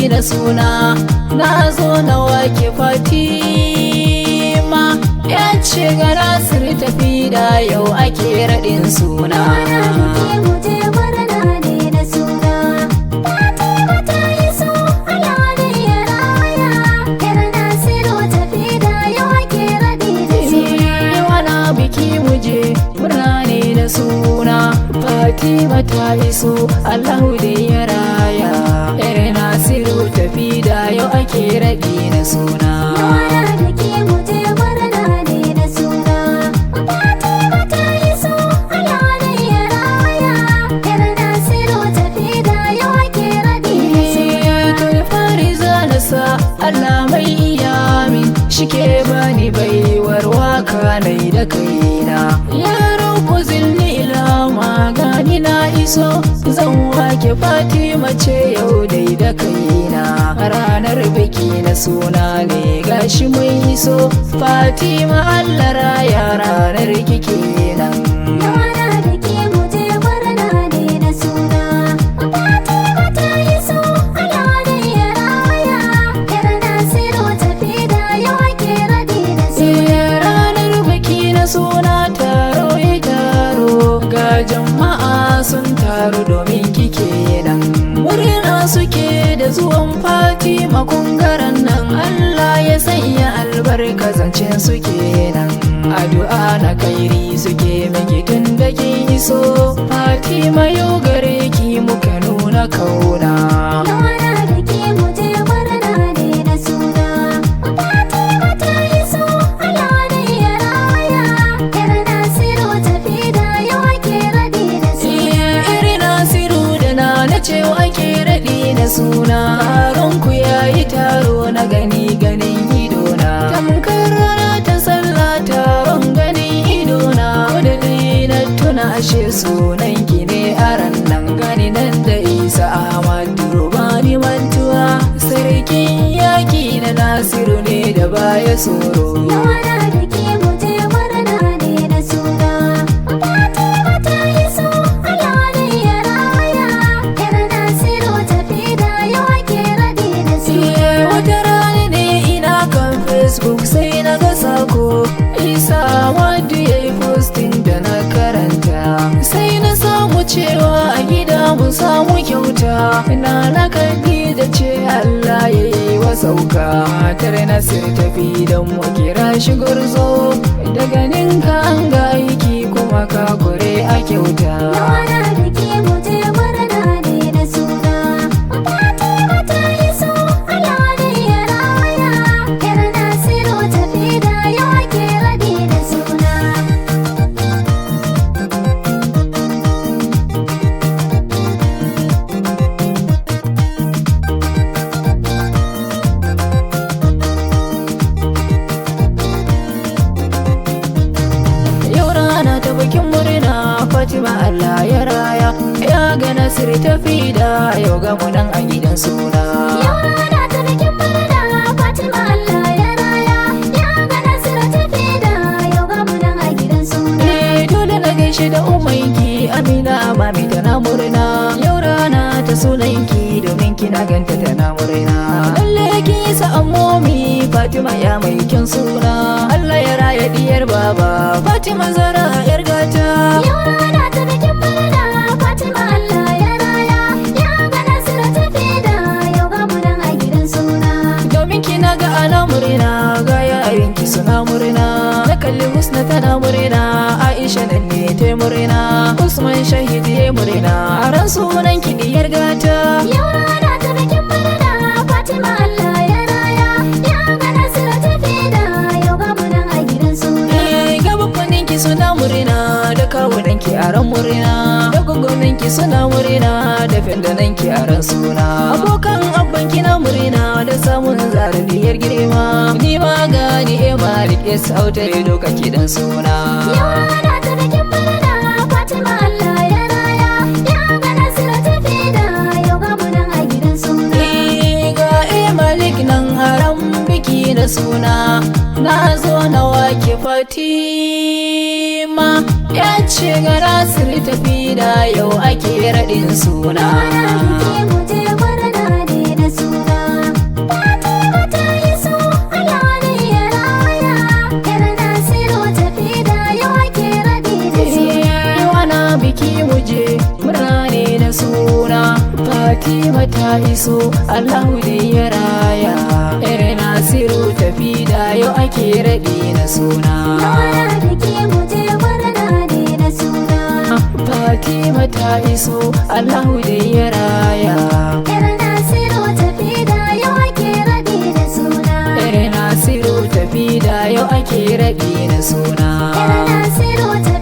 da suna na zo na wake Fatima ya ce ga Nasir tafi da yau ake raɗin suna. Fatima ta iso Allahu da ya raya yar Nasiru tafi da yau ake raɗi na suna. Yawana da ke muje murna ne da suna. Fatima ta iso Allahu da ya raya yar Nasiru tafi da yau ake raɗi na suna. To da fari zana sa Allah mai iya min shike bani baiwar waka nai da kaina. Yaro ku zilni ilama gani na iso zan wake Fatima ce yau dai da kaina. Ranar biki na suna ne gashi mun iso Fatima Allah raya ranar kike nan. Yawana da ke muje murna ne da suna. Fatima ta iso Allahu da ya raya yar Nasiru tafi da yau ake raɗi na suna. Ranar biki na suna taro ya taro ga jama'a sun taru domin kike nan. Murna suke da zuwan Fatima kungaran nan Allah ya sanya albarka zancen suke nan. Addu'a na kairi suke miki tun da kin iso Fatima yau gare ki muka nuna kauna. Yawana da ke muje murna ne da suna. Fatima ta iso Allahu da ya raya yar Nasiru tafi da yau ake raɗi na suna. Irin Nasiru da na cewa ake raɗi na suna. Taron ku yayi taro na gani ganin idona. Tamkar rana ta sallah taron ganin idona. Wadda na tuna ashe sunan ki ne a ran nan gani nan da Isa Ahmadu Rubani mantuwa. Sarkin yaki na Nasiru ne da baya tsoro. Yawana da ke muje murna ne da suna. Fatima ta iso Allahu da ya raya yar Nasiru tafi da yau ake raɗi na suna. Wata rana ne ina kan Facebook sai na ga sako Isa Ahmadu ya yi posting da na karanta. Sai na samu cewa a gida mu samu kyauta. Na Khadija ce Allah ya yi wa sauka. Matar Nasir tafi don mu kira shi gurzo. Daga ninka an ga aiki kuma ka kure a kyauta. Yawana da ke muje murna ne da suna. Fatima ta iso Allahu da ya raya yar Nasiru tafi da yau ake raɗi na suna. Yau rana ta bikin murna Fatima Allah ya raya ya ga Nasir tafi da yau ga mu nan a gidan suna. Yawana ta bikin murna Fatima Allah ya raya ya ga Nasiru tafi da yau ga mu nan a gidan suna. Dole na gaishe da umanki Amina mami tana murna. Yau rana ta sunanki domin kina ganta tana murna. Lalle ki sa'an momi Fatima ya mai kyan suna. Allah ya raya diyar baba Fatima Zara yar gata. Yawana ta bikin murna Fatima Allah ya raya ya ga Nasiru tafi da yau ga mu nan a gidan suna. Domin kina ga ana murna ga yayanki suna murna. Na kalli Husna tana murna Aisha nan ne ta murna. Usman Shahid ya murna a ran sunan ki diyar gata. Yawana ta bikin murna Fatima Allah ya raya ya ga Nasiru tafi da yau ga mu nan a gidan suna. Gabanin ki suna murna da kawunan ki a ran murna. Da gungunan ki suna murna da findanan ki a ran suna. Abokan abban ki na murna da samun zarabiyar girma. Ni ma gani Malik ya sauta da doka kidan suna. Yawana ta bikin murna Fatima Allah ya raya ya suna na zo na wake Fatima ya ce ga Nasir tafi da yau ake raɗin suna. Fatima ta iso Allahu da ya raya yar Nasiru tafi da yau ake raɗi na suna. Fatima ta iso Allahu da ya raya yar Nasiru tafi da yau ake raɗi na suna. Yar Nasiru tafi da yau ake raɗi na suna. Yar Nasiru tafi